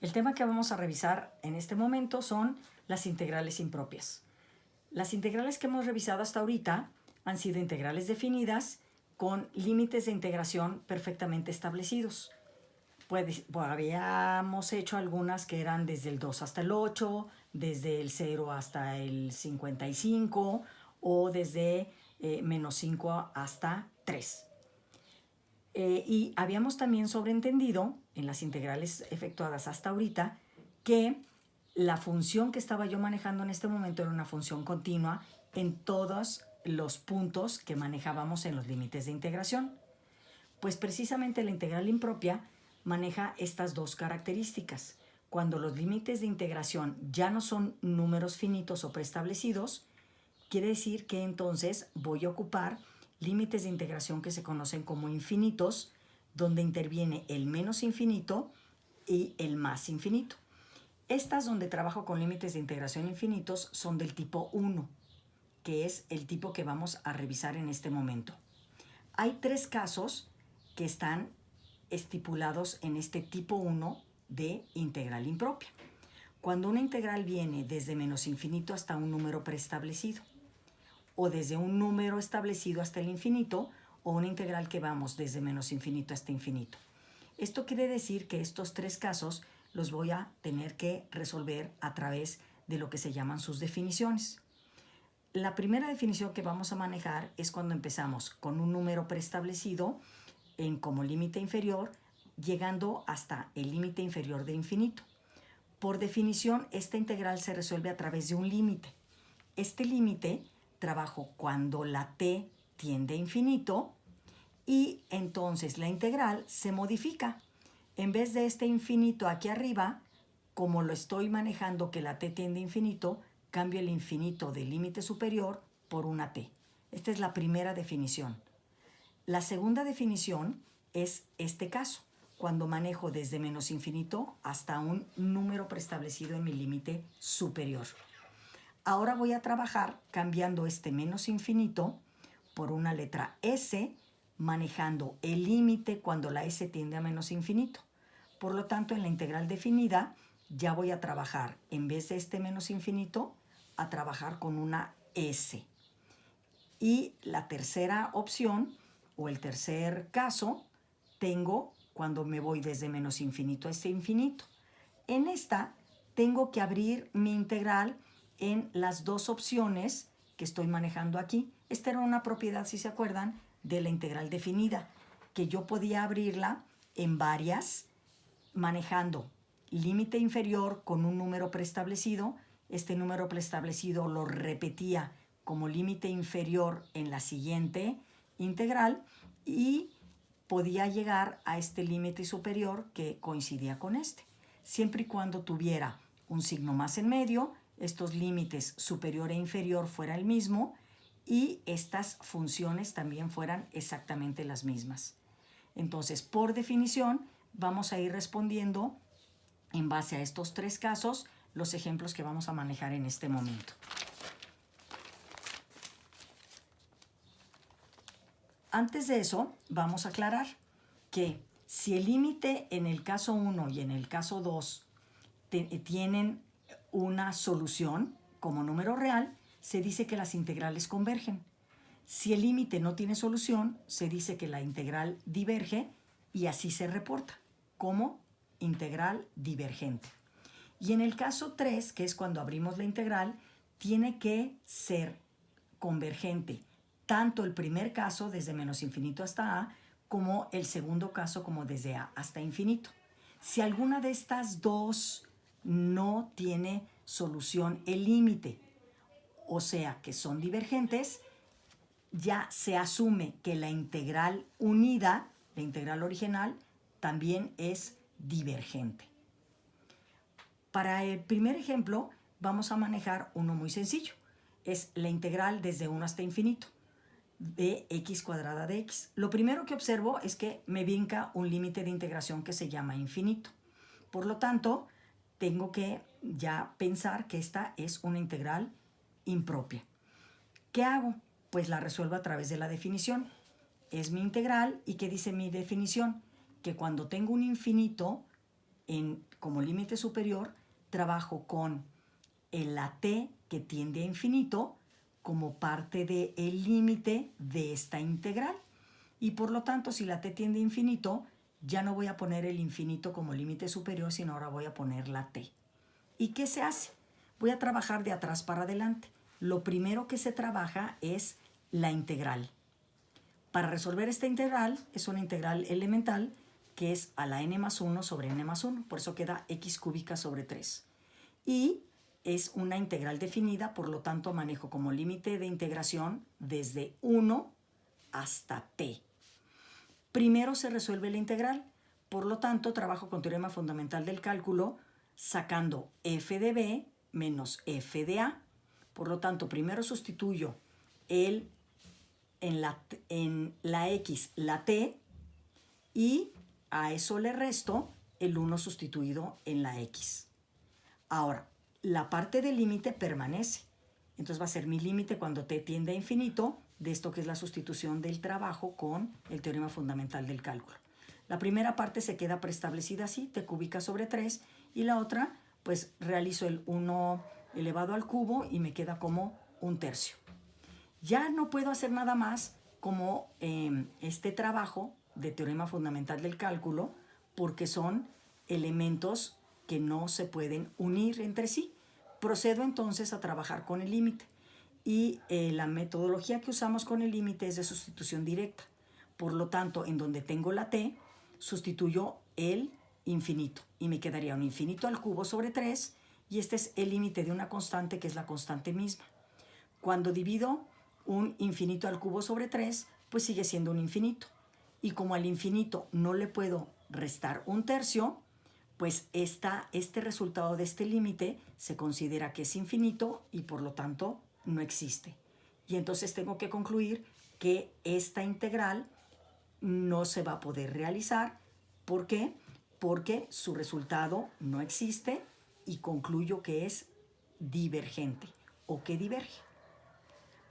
El tema que vamos a revisar en este momento son las integrales impropias. Las integrales que hemos revisado hasta ahorita han sido integrales definidas con límites de integración perfectamente establecidos. Habíamos hecho algunas que eran desde el 2 hasta el 8, desde el 0 hasta el 55 o desde menos 5 hasta 3. Y habíamos también sobreentendido en las integrales efectuadas hasta ahorita que la función que estaba yo manejando en este momento era una función continua en todos los puntos que manejábamos en los límites de integración. Pues precisamente la integral impropia maneja estas dos características. Cuando los límites de integración ya no son números finitos o preestablecidos, quiere decir que entonces voy a ocupar límites de integración que se conocen como infinitos, donde interviene el menos infinito y el más infinito. Estas donde trabajo con límites de integración infinitos son del tipo 1, que es el tipo que vamos a revisar en este momento. Hay tres casos que están estipulados en este tipo 1 de integral impropia. Cuando una integral viene desde menos infinito hasta un número preestablecido, o desde un número establecido hasta el infinito, o una integral que vamos desde menos infinito hasta infinito. Esto quiere decir que estos tres casos los voy a tener que resolver a través de lo que se llaman sus definiciones. La primera definición que vamos a manejar es cuando empezamos con un número preestablecido como límite inferior, llegando hasta el límite inferior de infinito. Por definición, esta integral se resuelve a través de un límite. Este límite trabajo cuando la t tiende a infinito y entonces la integral se modifica. En vez de este infinito aquí arriba, como lo estoy manejando que la t tiende a infinito, cambio el infinito del límite superior por una t. Esta es la primera definición. La segunda definición es este caso, cuando manejo desde menos infinito hasta un número preestablecido en mi límite superior. Ahora voy a trabajar cambiando este menos infinito por una letra S, manejando el límite cuando la S tiende a menos infinito. Por lo tanto, en la integral definida ya voy a trabajar, en vez de este menos infinito, a trabajar con una S. Y la tercera opción, o el tercer caso, tengo cuando me voy desde menos infinito a este infinito. En esta tengo que abrir mi integral en las dos opciones que estoy manejando aquí. Esta era una propiedad, si se acuerdan, de la integral definida, que yo podía abrirla en varias, manejando límite inferior con un número preestablecido. Este número preestablecido lo repetía como límite inferior en la siguiente integral y podía llegar a este límite superior que coincidía con este. Siempre y cuando tuviera un signo más en medio, estos límites superior e inferior fuera el mismo y estas funciones también fueran exactamente las mismas. Entonces, por definición, vamos a ir respondiendo en base a estos tres casos los ejemplos que vamos a manejar en este momento. Antes de eso, vamos a aclarar que si el límite en el caso 1 y en el caso 2 tienen una solución como número real, se dice que las integrales convergen. Si el límite no tiene solución, se dice que la integral diverge y así se reporta como integral divergente. Y en el caso 3, que es cuando abrimos la integral, tiene que ser convergente tanto el primer caso desde menos infinito hasta a, como el segundo caso como desde a hasta infinito. Si alguna de estas dos no tiene solución el límite, o sea que son divergentes, ya se asume que la integral unida, la integral original, también es divergente. Para el primer ejemplo vamos a manejar uno muy sencillo. Es la integral desde 1 hasta infinito de x cuadrada de x. Lo primero que observo es que me brinca un límite de integración que se llama infinito. Por lo tanto, tengo que ya pensar que esta es una integral impropia. ¿Qué hago? Pues la resuelvo a través de la definición. Es mi integral y ¿qué dice mi definición? Que cuando tengo un infinito como límite superior, trabajo con la t que tiende a infinito como parte del límite de esta integral. Y por lo tanto, si la t tiende a infinito, ya no voy a poner el infinito como límite superior, sino ahora voy a poner la t. ¿Y qué se hace? Voy a trabajar de atrás para adelante. Lo primero que se trabaja es la integral. Para resolver esta integral, es una integral elemental que es a la n más 1 sobre n más 1. Por eso queda x cúbica sobre 3. Y es una integral definida, por lo tanto manejo como límite de integración desde 1 hasta t. Primero se resuelve la integral, por lo tanto trabajo con teorema fundamental del cálculo sacando f de b menos f de a. Por lo tanto, primero sustituyo en la x la t y a eso le resto el 1 sustituido en la x. Ahora, la parte del límite permanece. Entonces va a ser mi límite cuando t tiende a infinito de esto que es la sustitución del trabajo con el teorema fundamental del cálculo. La primera parte se queda preestablecida así, t cúbica sobre 3, y la otra, pues realizo el 1 elevado al cubo y me queda como 1/3. Ya no puedo hacer nada más como este trabajo de teorema fundamental del cálculo, porque son elementos que no se pueden unir entre sí. Procedo entonces a trabajar con el límite. Y la metodología que usamos con el límite es de sustitución directa. Por lo tanto, en donde tengo la t, sustituyo el infinito. Y me quedaría un infinito al cubo sobre 3, y este es el límite de una constante que es la constante misma. Cuando divido un infinito al cubo sobre 3, pues sigue siendo un infinito. Y como al infinito no le puedo restar 1/3, pues este resultado de este límite se considera que es infinito y por lo tanto no existe. Y entonces tengo que concluir que esta integral no se va a poder realizar. ¿Por qué? Porque su resultado no existe y concluyo que es divergente o que diverge.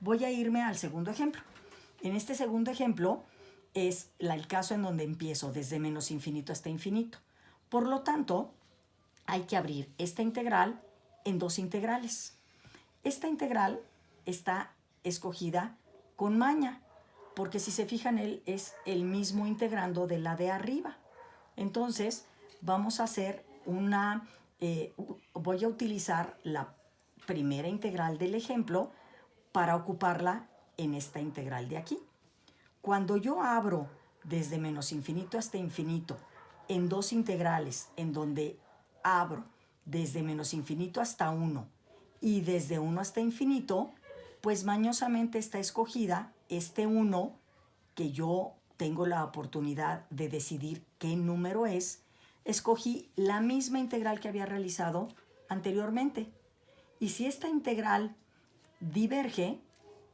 Voy a irme al segundo ejemplo. En este segundo ejemplo es el caso en donde empiezo desde menos infinito hasta infinito. Por lo tanto, hay que abrir esta integral en dos integrales. Esta integral está escogida con maña, porque si se fijan, él es el mismo integrando de la de arriba. Entonces, vamos a hacer voy a utilizar la primera integral del ejemplo para ocuparla en esta integral de aquí. Cuando yo abro desde menos infinito hasta infinito en dos integrales, en donde abro desde menos infinito hasta 1 y desde 1 hasta infinito, pues mañosamente está escogida este 1 que yo tengo la oportunidad de decidir qué número es. Escogí la misma integral que había realizado anteriormente. Y si esta integral diverge,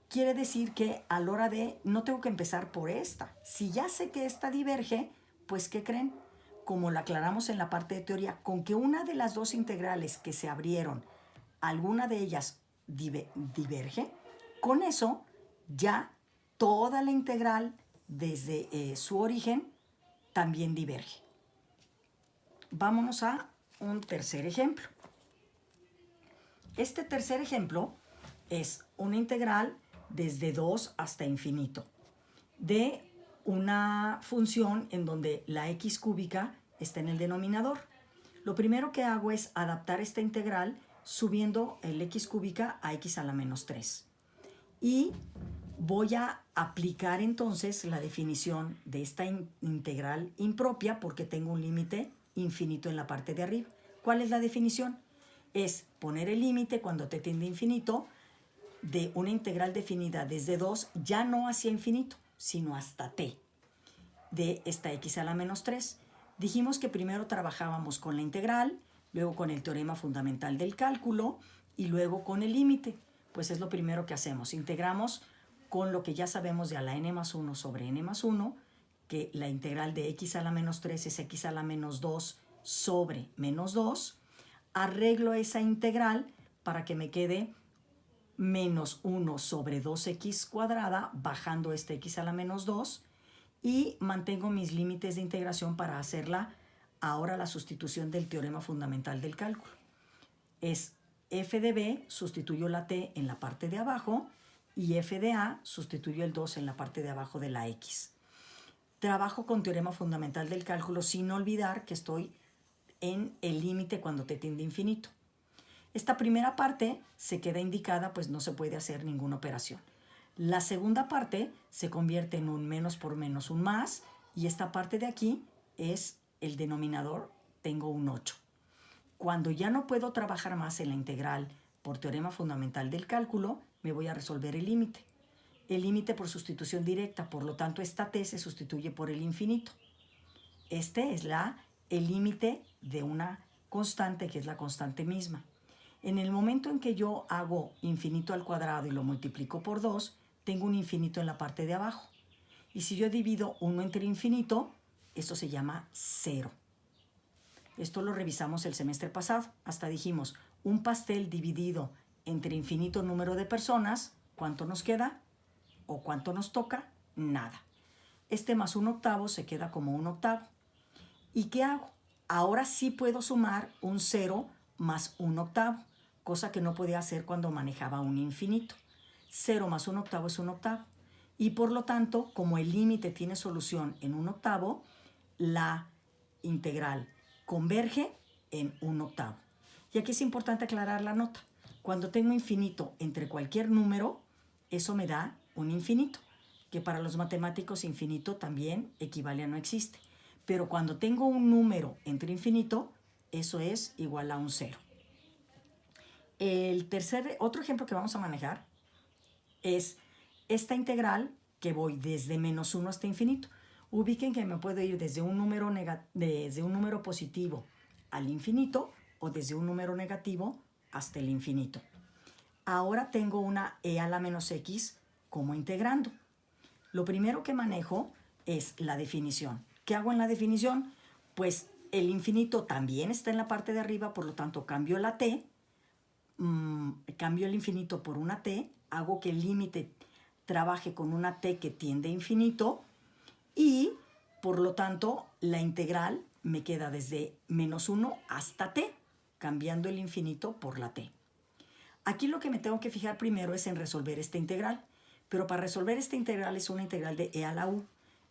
quiere decir que a la hora de no tengo que empezar por esta. Si ya sé que esta diverge, pues ¿qué creen? Como la aclaramos en la parte de teoría, con que una de las dos integrales que se abrieron, alguna de ellas diverge, con eso ya toda la integral desde su origen también diverge. Vámonos a un tercer ejemplo. Este tercer ejemplo es una integral desde 2 hasta infinito de una función en donde la x cúbica está en el denominador. Lo primero que hago es adaptar esta integral subiendo el x cúbica a x a la menos 3. Y voy a aplicar entonces la definición de esta integral impropia porque tengo un límite infinito en la parte de arriba. ¿Cuál es la definición? Es poner el límite cuando t tiende a infinito de una integral definida desde 2, ya no hacia infinito, sino hasta t, de esta x a la menos 3. Dijimos que primero trabajábamos con la integral, luego con el teorema fundamental del cálculo y luego con el límite. Pues es lo primero que hacemos. Integramos con lo que ya sabemos de a la n más 1 sobre n más 1, que la integral de x a la menos 3 es x a la menos 2 sobre menos 2. Arreglo esa integral para que me quede menos 1 sobre 2x cuadrada, bajando este x a la menos 2, y mantengo mis límites de integración para hacerla ahora la sustitución del teorema fundamental del cálculo. Es f de b, sustituyo la t en la parte de abajo, y f de a, sustituyo el 2 en la parte de abajo de la x. Trabajo con teorema fundamental del cálculo sin olvidar que estoy en el límite cuando t tiende a infinito. Esta primera parte se queda indicada, pues no se puede hacer ninguna operación. La segunda parte se convierte en un menos por menos un más, y esta parte de aquí es el denominador, tengo un 8. Cuando ya no puedo trabajar más en la integral por teorema fundamental del cálculo, me voy a resolver el límite. El límite por sustitución directa, por lo tanto esta t se sustituye por el infinito. Este es el límite de una constante, que es la constante misma. En el momento en que yo hago infinito al cuadrado y lo multiplico por 2, tengo un infinito en la parte de abajo. Y si yo divido 1 entre infinito, esto se llama 0. Esto lo revisamos el semestre pasado. Hasta dijimos, un pastel dividido entre infinito número de personas, ¿cuánto nos queda? ¿O cuánto nos toca? Nada. Este más 1/8 se queda como 1/8. ¿Y qué hago? Ahora sí puedo sumar un 0 más 1/8, cosa que no podía hacer cuando manejaba un infinito. 0 más 1/8 es 1/8. Y por lo tanto, como el límite tiene solución en 1/8, la integral converge en 1/8. Y aquí es importante aclarar la nota. Cuando tengo infinito entre cualquier número, eso me da un infinito, que para los matemáticos infinito también equivale a no existe. Pero cuando tengo un número entre infinito, eso es igual a un 0. Otro ejemplo que vamos a manejar es esta integral que voy desde menos 1 hasta infinito. Ubiquen que me puedo ir desde un número positivo al infinito o desde un número negativo hasta el infinito. Ahora tengo una e a la menos x como integrando. Lo primero que manejo es la definición. ¿Qué hago en la definición? Pues el infinito también está en la parte de arriba, por lo tanto cambio la t, cambio el infinito por una t, hago que el límite trabaje con una t que tiende a infinito, y por lo tanto la integral me queda desde menos 1 hasta t, cambiando el infinito por la t. Aquí lo que me tengo que fijar primero es en resolver esta integral, pero para resolver esta integral es una integral de e a la u,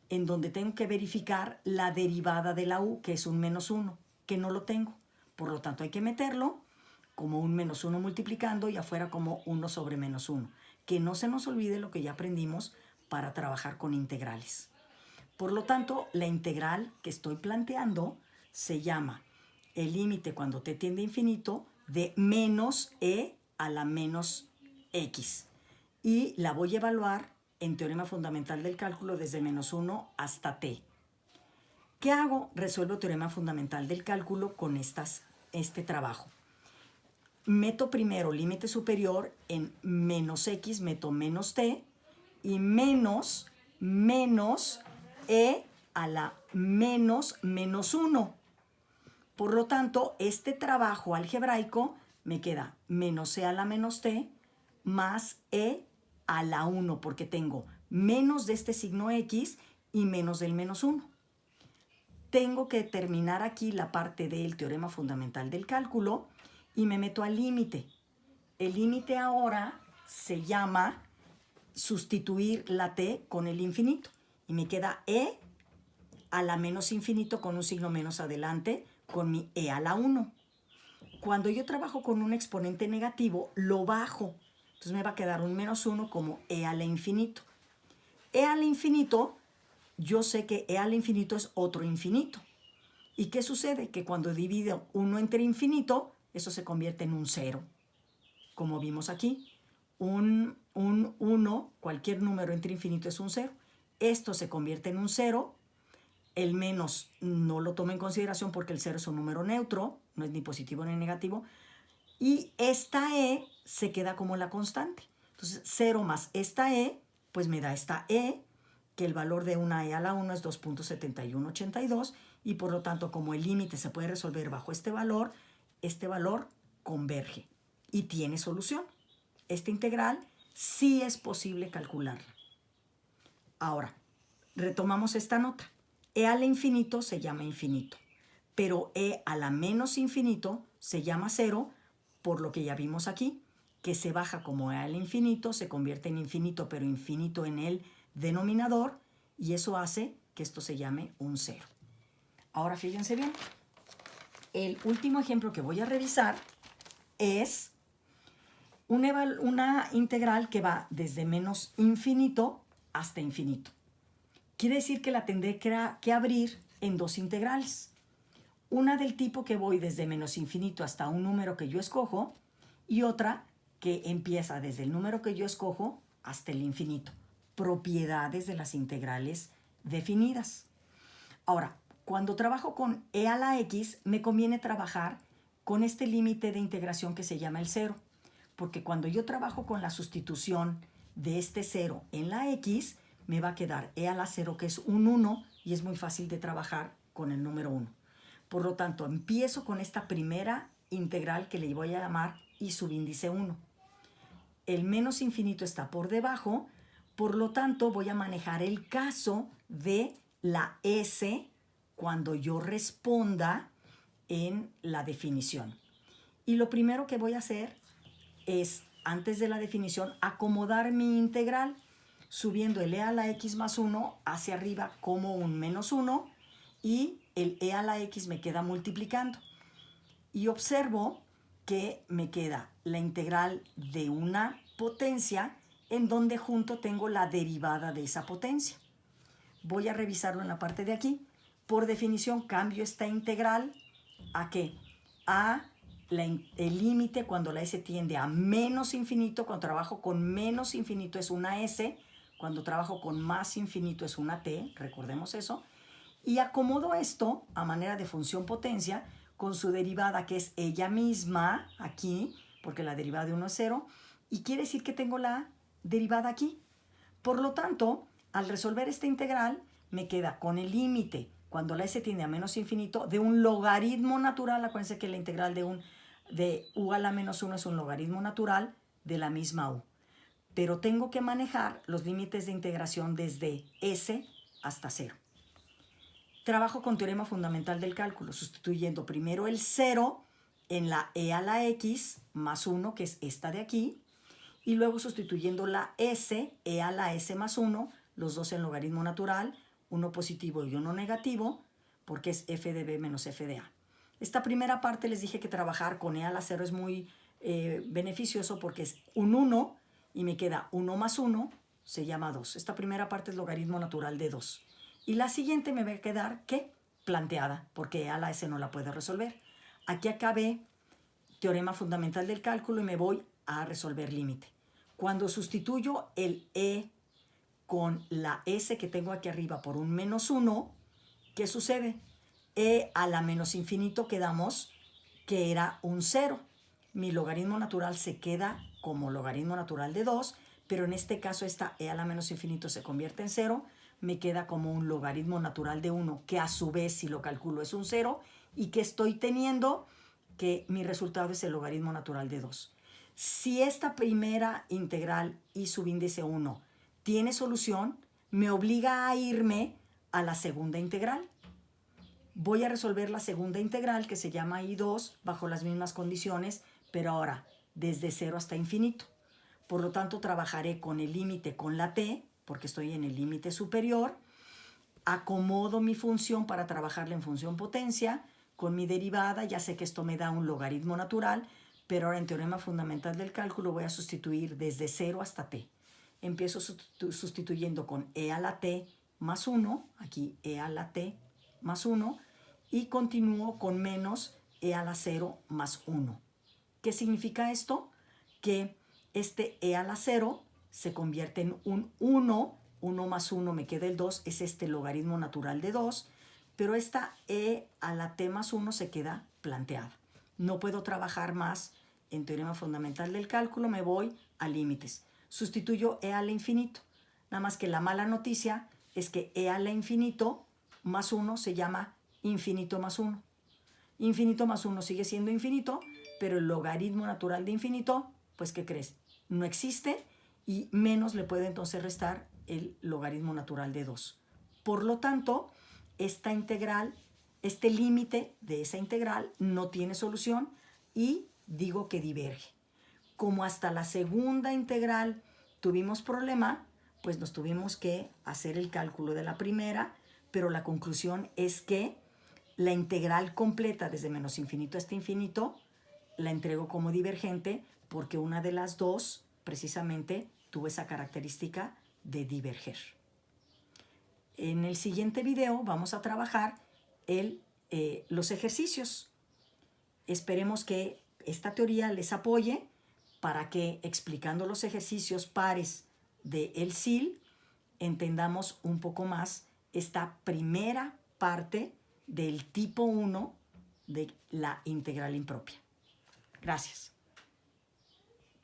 en donde tengo que verificar la derivada de la u, que es un menos 1, que no lo tengo. Por lo tanto hay que meterlo como un menos 1 multiplicando y afuera como 1 sobre menos 1. Que no se nos olvide lo que ya aprendimos para trabajar con integrales. Por lo tanto, la integral que estoy planteando se llama el límite cuando t tiende a infinito de menos e a la menos x. Y la voy a evaluar en teorema fundamental del cálculo desde menos 1 hasta t. ¿Qué hago? Resuelvo teorema fundamental del cálculo con este trabajo. Meto primero límite superior en menos x, meto menos t, y menos e a la menos 1. Por lo tanto, este trabajo algebraico me queda menos e a la menos t más e a la 1, porque tengo menos de este signo x y menos del menos 1. Tengo que terminar aquí la parte del teorema fundamental del cálculo y me meto al límite. El límite ahora se llama sustituir la t con el infinito y me queda e a la menos infinito con un signo menos adelante con mi e a la 1. Cuando yo trabajo con un exponente negativo, lo bajo. Entonces me va a quedar un menos 1 como e al infinito. E al infinito, yo sé que e al infinito es otro infinito. ¿Y qué sucede? Que cuando divido 1 entre infinito, eso se convierte en un 0. Como vimos aquí, un 1, cualquier número entre infinito es un 0. Esto se convierte en un 0. El menos no lo tomo en consideración porque el 0 es un número neutro, no es ni positivo ni negativo. Y esta e se queda como la constante. Entonces 0 más esta e, pues me da esta e, que el valor de una e a la 1 es 2.7182, y por lo tanto, como el límite se puede resolver bajo este valor converge y tiene solución. Esta integral sí es posible calcularla. Ahora, retomamos esta nota. E al infinito se llama infinito. pero e a la menos infinito se llama 0, por lo que ya vimos aquí, que se baja como e al infinito, se convierte en infinito, pero infinito en el denominador, y eso hace que esto se llame un 0. Ahora fíjense bien, el último ejemplo que voy a revisar es una integral que va desde menos infinito hasta infinito. Quiere decir que la tendré que abrir en dos integrales. Una del tipo que voy desde menos infinito hasta un número que yo escojo, y otra que empieza desde el número que yo escojo hasta el infinito. Propiedades de las integrales definidas. Ahora, cuando trabajo con e a la x, me conviene trabajar con este límite de integración que se llama el 0. Porque cuando yo trabajo con la sustitución de este 0 en la x, me va a quedar e a la 0, que es un 1, y es muy fácil de trabajar con el número 1. Por lo tanto, empiezo con esta primera integral que le voy a llamar y subíndice 1. El menos infinito está por debajo, por lo tanto voy a manejar el caso de la s cuando yo responda en la definición. Y lo primero que voy a hacer es, antes de la definición, acomodar mi integral, subiendo el e a la x más 1 hacia arriba como un menos 1, y el e a la x me queda multiplicando. Y observo que me queda la integral de una potencia en donde junto tengo la derivada de esa potencia. Voy a revisarlo en la parte de aquí. Por definición, cambio esta integral ¿a qué? A el límite cuando la s tiende a menos infinito. Cuando trabajo con menos infinito es una s, cuando trabajo con más infinito es una t, recordemos eso. Y acomodo esto a manera de función potencia con su derivada, que es ella misma aquí, porque la derivada de 1 es 0, y quiere decir que tengo la derivada aquí. Por lo tanto, al resolver esta integral, me queda con el límite, cuando la s tiende a menos infinito, de un logaritmo natural. Acuérdense que la integral de u a la menos 1 es un logaritmo natural de la misma u. Pero tengo que manejar los límites de integración desde s hasta 0. Trabajo con teorema fundamental del cálculo, sustituyendo primero el 0 en la e a la x más 1, que es esta de aquí, y luego sustituyendo la s, e a la s más 1, los dos en logaritmo natural, uno positivo y uno negativo, porque es f de b menos f de a. Esta primera parte les dije que trabajar con e a la 0 es muy beneficioso porque es un 1 y me queda 1 más 1, se llama 2. Esta primera parte es logaritmo natural de 2. Y la siguiente me va a quedar, ¿qué? Planteada, porque e a la s no la puedo resolver. Aquí acabé teorema fundamental del cálculo y me voy a resolver límite. Cuando sustituyo el e con la s que tengo aquí arriba por un menos 1, ¿qué sucede? E a la menos infinito quedamos que era un 0. Mi logaritmo natural se queda como logaritmo natural de 2, pero en este caso esta e a la menos infinito se convierte en 0, me queda como un logaritmo natural de 1, que a su vez, si lo calculo, es un 0, y que estoy teniendo que mi resultado es el logaritmo natural de 2. Si esta primera integral y subíndice 1 tiene solución, me obliga a irme a la segunda integral. Voy a resolver la segunda integral, que se llama I2, bajo las mismas condiciones, pero ahora desde 0 hasta infinito. Por lo tanto, trabajaré con el límite con la t, porque estoy en el límite superior. Acomodo mi función para trabajarla en función potencia, con mi derivada. Ya sé que esto me da un logaritmo natural, pero ahora en teorema fundamental del cálculo voy a sustituir desde 0 hasta t. Empiezo sustituyendo con e a la t más 1, aquí e a la t más 1, y continúo con menos e a la 0 más 1. ¿Qué significa esto? Que este e a la 0 se convierte en un 1, 1 más 1 me queda el 2, es este logaritmo natural de 2, pero esta e a la t más 1 se queda planteada. No puedo trabajar más en teorema fundamental del cálculo, me voy a límites. Sustituyo e al infinito, nada más que la mala noticia es que e al infinito más 1 se llama infinito más 1. Infinito más 1 sigue siendo infinito, pero el logaritmo natural de infinito, pues ¿qué crees? No existe, y menos le puede entonces restar el logaritmo natural de 2. Por lo tanto, esta integral este límite de esa integral no tiene solución y digo que diverge. Como hasta la segunda integral tuvimos problema, pues nos tuvimos que hacer el cálculo de la primera, pero la conclusión es que la integral completa desde menos infinito hasta infinito la entrego como divergente porque una de las dos precisamente tuvo esa característica de diverger. En el siguiente video vamos a trabajar los ejercicios. Esperemos que esta teoría les apoye para que, explicando los ejercicios pares del SIL, entendamos un poco más esta primera parte del tipo 1 de la integral impropia. Gracias.